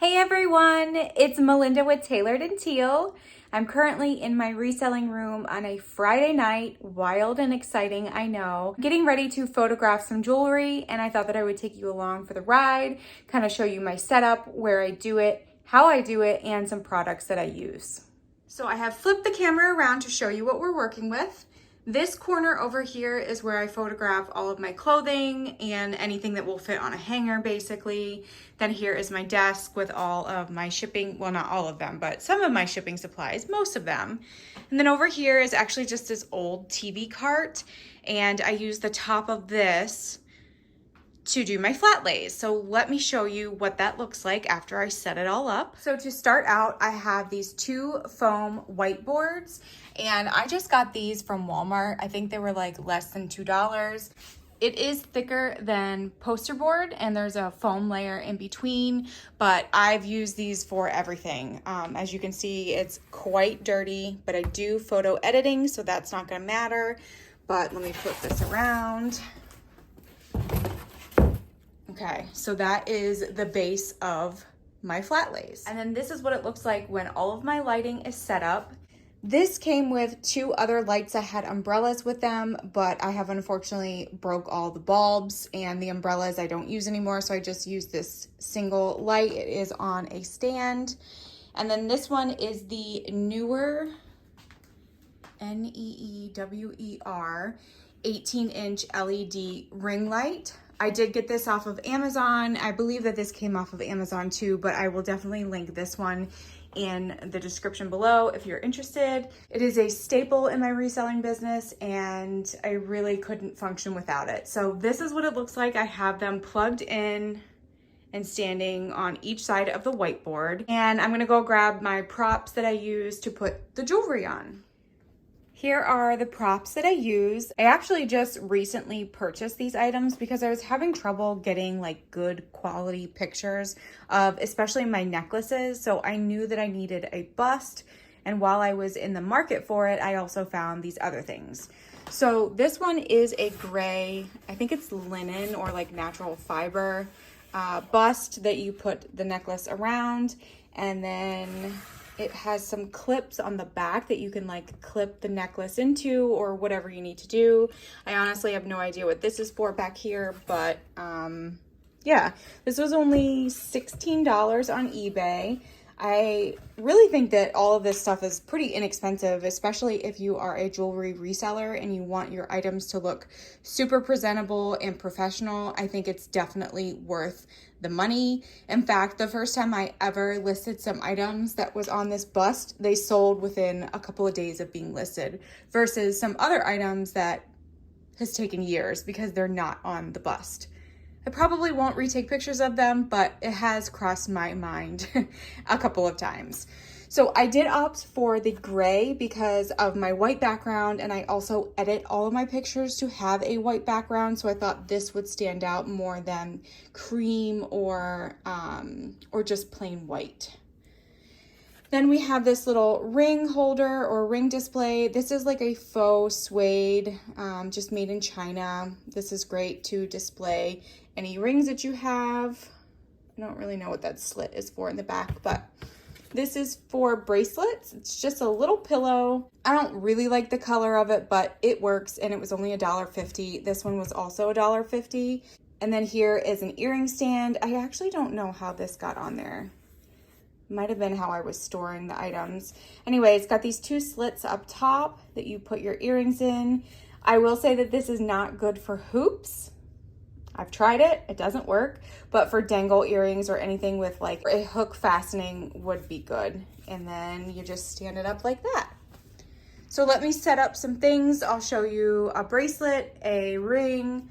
Hey everyone, it's Melinda with Tailored and Teal. I'm currently in my reselling room on a Friday night, wild and exciting, I know, getting ready to photograph some jewelry, and I thought that I would take you along for the ride, kind of show you my setup, where I do it, how I do it, and some products that I use. So I have flipped the camera around to show you what we're working with. This corner over here is where I photograph all of my clothing and anything that will fit on a hanger, basically. Then here is my desk with all of my shipping, well, not all of them, but some of my shipping supplies, most of them. And then over here is actually just this old TV cart, and I use the top of this to do my flat lays. So let me show you what that looks like after I set it all up. So to start out, I have these two foam whiteboards, and I just got these from Walmart. I think they were like less than $2. It is thicker than poster board, and there's a foam layer in between, but I've used these for everything. As you can see, it's quite dirty, but I do photo editing, so that's not gonna matter. But let me flip this around. Okay, so that is the base of my flat lays. And then this is what it looks like when all of my lighting is set up. This came with two other lights that had umbrellas with them, but I have unfortunately broke all the bulbs, and the umbrellas I don't use anymore, so I just use this single light. It is on a stand. And then this one is the newer NEEWER 18-inch LED ring light. I did get this off of Amazon. I believe that this came off of Amazon too, but I will definitely link this one in the description below if you're interested. It is a staple in my reselling business, and I really couldn't function without it. So this is what it looks like. I have them plugged in and standing on each side of the whiteboard. And I'm gonna go grab my props that I use to put the jewelry on. Here are the props that I use. I actually just recently purchased these items because I was having trouble getting like good quality pictures of especially my necklaces. So I knew that I needed a bust. And while I was in the market for it, I also found these other things. So this one is a gray, I think it's linen or like natural fiber bust that you put the necklace around, and then it has some clips on the back that you can like clip the necklace into or whatever you need to do. I honestly have no idea what this is for back here, but yeah, this was only $16 on eBay. I really think that all of this stuff is pretty inexpensive, especially if you are a jewelry reseller and you want your items to look super presentable and professional. I think it's definitely worth the money. In fact, the first time I ever listed some items that was on this bust, they sold within a couple of days of being listed, versus some other items that has taken years because they're not on the bust. I probably won't retake pictures of them, but it has crossed my mind a couple of times. So I did opt for the gray because of my white background, and I also edit all of my pictures to have a white background, so I thought this would stand out more than cream or just plain white. Then we have this little ring holder or ring display. This is like a faux suede, just made in China. This is great to display any rings that you have. I don't really know what that slit is for in the back, but this is for bracelets. It's just a little pillow. I don't really like the color of it, but it works, and it was only $1.50. This one was also $1.50. And then here is an earring stand. I actually don't know how this got on there. Might have been how I was storing the items. Anyway, it's got these two slits up top that you put your earrings in. I will say that this is not good for hoops. I've tried it, it doesn't work, but for dangle earrings or anything with like a hook fastening would be good. And then you just stand it up like that. So let me set up some things. I'll show you a bracelet, a ring,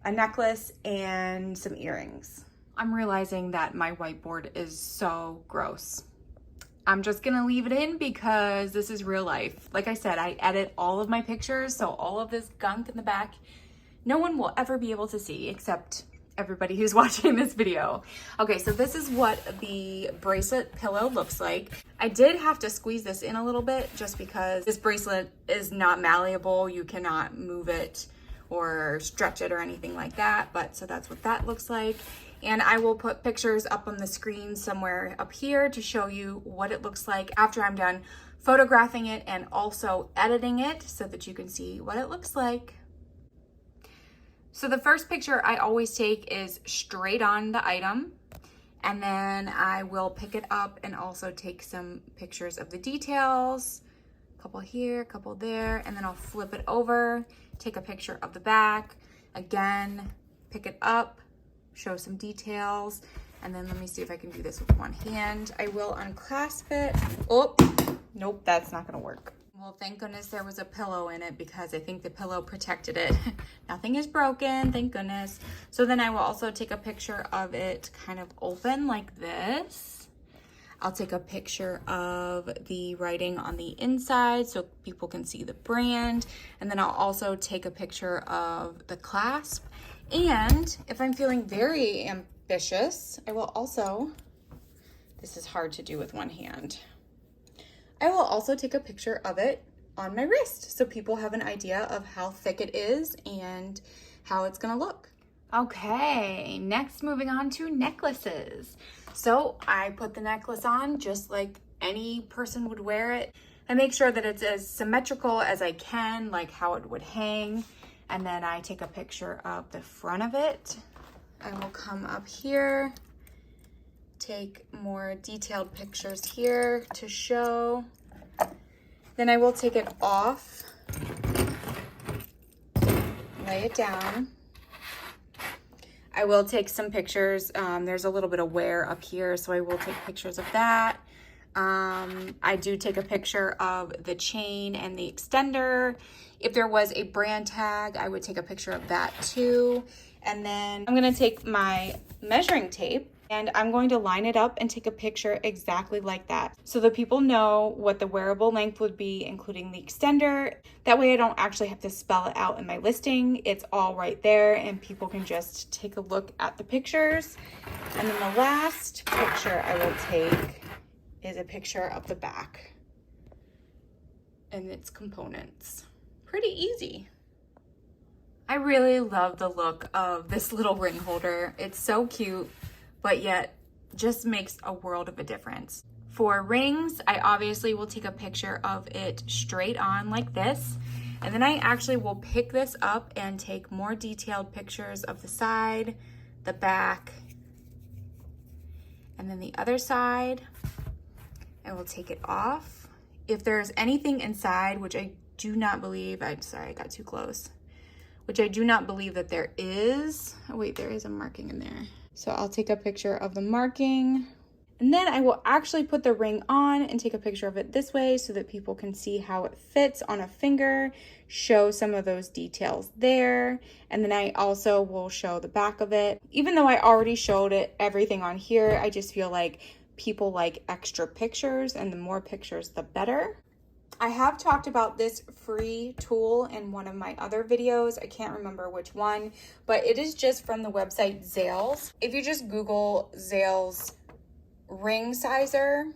a necklace, and some earrings. I'm realizing that my whiteboard is so gross. I'm just gonna leave it in because this is real life. Like I said, I edit all of my pictures, so all of this gunk in the back, no one will ever be able to see except everybody who's watching this video. Okay, so this is what the bracelet pillow looks like. I did have to squeeze this in a little bit just because this bracelet is not malleable. You cannot move it or stretch it or anything like that, but so that's what that looks like. And I will put pictures up on the screen somewhere up here to show you what it looks like after I'm done photographing it and also editing it so that you can see what it looks like. So the first picture I always take is straight on the item, and then I will pick it up and also take some pictures of the details, a couple here, a couple there, and then I'll flip it over, take a picture of the back, again, pick it up, show some details, and then let me see if I can do this with one hand. I will unclasp it. Oh, nope, that's not gonna work. Well, thank goodness there was a pillow in it because I think the pillow protected it. Nothing is broken, thank goodness. So then I will also take a picture of it kind of open like this. I'll take a picture of the writing on the inside so people can see the brand. And then I'll also take a picture of the clasp. And if I'm feeling very ambitious, I will also, this is hard to do with one hand, I will also take a picture of it on my wrist so people have an idea of how thick it is and how it's gonna look. Okay, next moving on to necklaces. So I put the necklace on just like any person would wear it. I make sure that it's as symmetrical as I can, like how it would hang. And then I take a picture of the front of it. I will come up here, take more detailed pictures here to show. Then I will take it off, lay it down. I will take some pictures. There's a little bit of wear up here, so I will take pictures of that. I do take a picture of the chain and the extender. If there was a brand tag, I would take a picture of that too. And then I'm gonna take my measuring tape and I'm going to line it up and take a picture exactly like that so that people know what the wearable length would be, including the extender. That way I don't actually have to spell it out in my listing. It's all right there and people can just take a look at the pictures. And then the last picture I will take is a picture of the back and its components. Pretty easy. I really love the look of this little ring holder. It's so cute, but yet just makes a world of a difference. For rings, I obviously will take a picture of it straight on like this. And then I actually will pick this up and take more detailed pictures of the side, the back, and then the other side. I will take it off. If there's anything inside, which I do not believe, I'm sorry, I got too close, which I do not believe that there is. Oh wait, there is a marking in there. So I'll take a picture of the marking. And then I will actually put the ring on and take a picture of it this way so that people can see how it fits on a finger, show some of those details there. And then I also will show the back of it. Even though I already showed it, everything on here, I just feel like people like extra pictures, and the more pictures, the better. I have talked about this free tool in one of my other videos. I can't remember which one, but it is just from the website Zales. If you just Google Zales ring sizer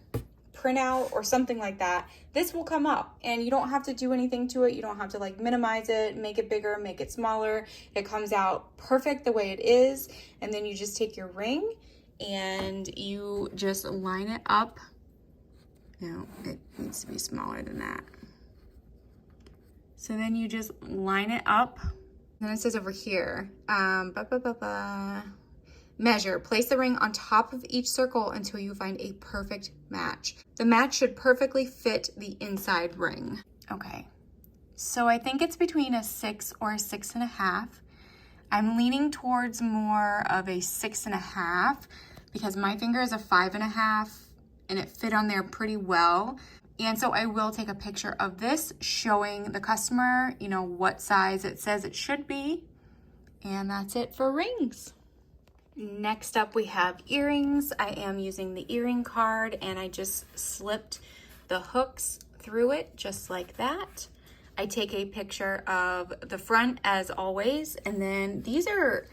printout or something like that, this will come up and you don't have to do anything to it. You don't have to like minimize it, make it bigger, make it smaller. It comes out perfect the way it is. And then you just take your ring and you just line it up. No, it needs to be smaller than that. So then you just line it up. Then it says over here, measure, place the ring on top of each circle until you find a perfect match. The match should perfectly fit the inside ring. Okay, so I think it's between a 6 or a 6.5. I'm leaning towards more of a 6.5 because my finger is a 5.5 and it fit on there pretty well. And so I will take a picture of this showing the customer, you know, what size it says it should be. And that's it for rings. Next up we have earrings. I am using the earring card and I just slipped the hooks through it just like that. I take a picture of the front as always, and then these are,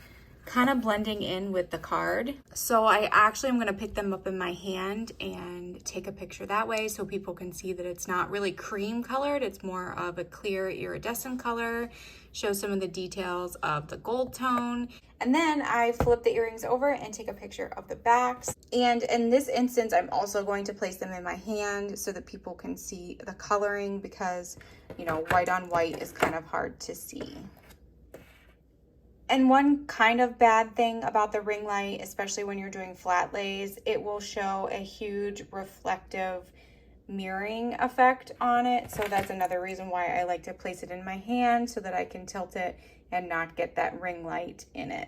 kind of blending in with the card. So I actually am going to pick them up in my hand and take a picture that way so people can see that it's not really cream colored. It's more of a clear iridescent color. Show some of the details of the gold tone. And then I flip the earrings over and take a picture of the backs. And in this instance, I'm also going to place them in my hand so that people can see the coloring because, you know, white on white is kind of hard to see. And one kind of bad thing about the ring light, especially when you're doing flat lays, it will show a huge reflective mirroring effect on it. So that's another reason why I like to place it in my hand so that I can tilt it and not get that ring light in it.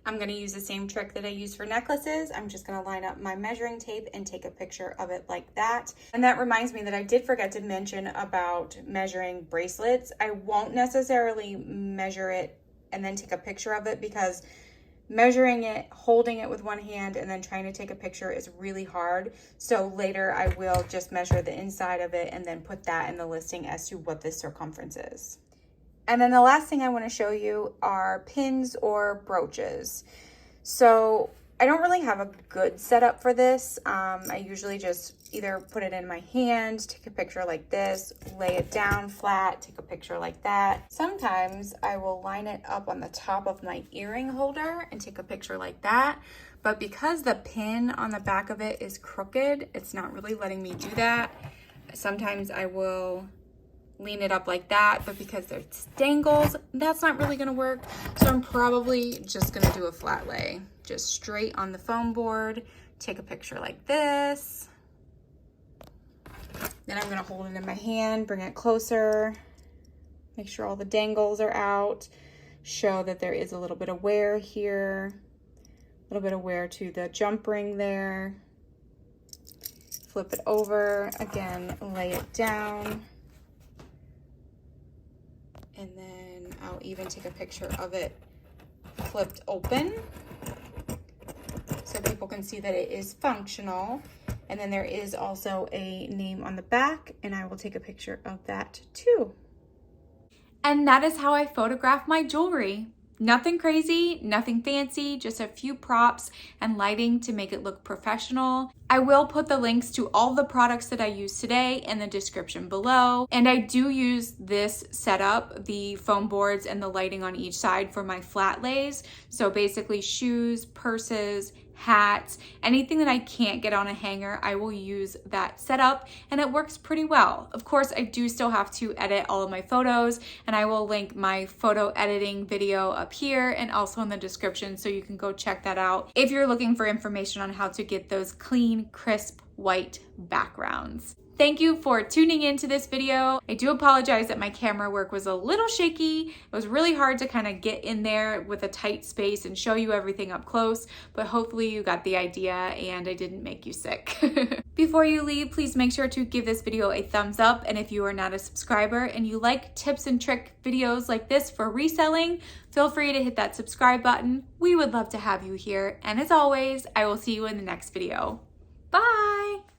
I'm going to use the same trick that I use for necklaces. I'm just going to line up my measuring tape and take a picture of it like that. And that reminds me that I did forget to mention about measuring bracelets. I won't necessarily measure it and then take a picture of it because measuring it, holding it with one hand, and then trying to take a picture is really hard. So later I will just measure the inside of it and then put that in the listing as to what the circumference is. And then the last thing I want to show you are pins or brooches. So I don't really have a good setup for this. I usually just either put it in my hand, take a picture like this, lay it down flat, take a picture like that. Sometimes I will line it up on the top of my earring holder and take a picture like that. But because the pin on the back of it is crooked, it's not really letting me do that. Sometimes I will lean it up like that, but because there's dangles, that's not really gonna work. So I'm probably just gonna do a flat lay, just straight on the foam board, take a picture like this. Then I'm gonna hold it in my hand, bring it closer, make sure all the dangles are out, show that there is a little bit of wear here, a little bit of wear to the jump ring there. Flip it over, again, lay it down. And then I'll even take a picture of it flipped open so people can see that it is functional. And then there is also a name on the back, and I will take a picture of that too. And that is how I photograph my jewelry. Nothing crazy, nothing fancy, just a few props and lighting to make it look professional. I will put the links to all the products that I use today in the description below. And I do use this setup, the foam boards and the lighting on each side for my flat lays. So basically shoes, purses, hats, anything that I can't get on a hanger, I will use that setup and it works pretty well. Of course, I do still have to edit all of my photos and I will link my photo editing video up here and also in the description so you can go check that out if you're looking for information on how to get those clean, crisp, white backgrounds. Thank you for tuning into this video. I do apologize that my camera work was a little shaky. It was really hard to kind of get in there with a tight space and show you everything up close, but hopefully you got the idea and I didn't make you sick. Before you leave, please make sure to give this video a thumbs up, and if you are not a subscriber and you like tips and trick videos like this for reselling, feel free to hit that subscribe button. We would love to have you here, and as always, I will see you in the next video. Bye!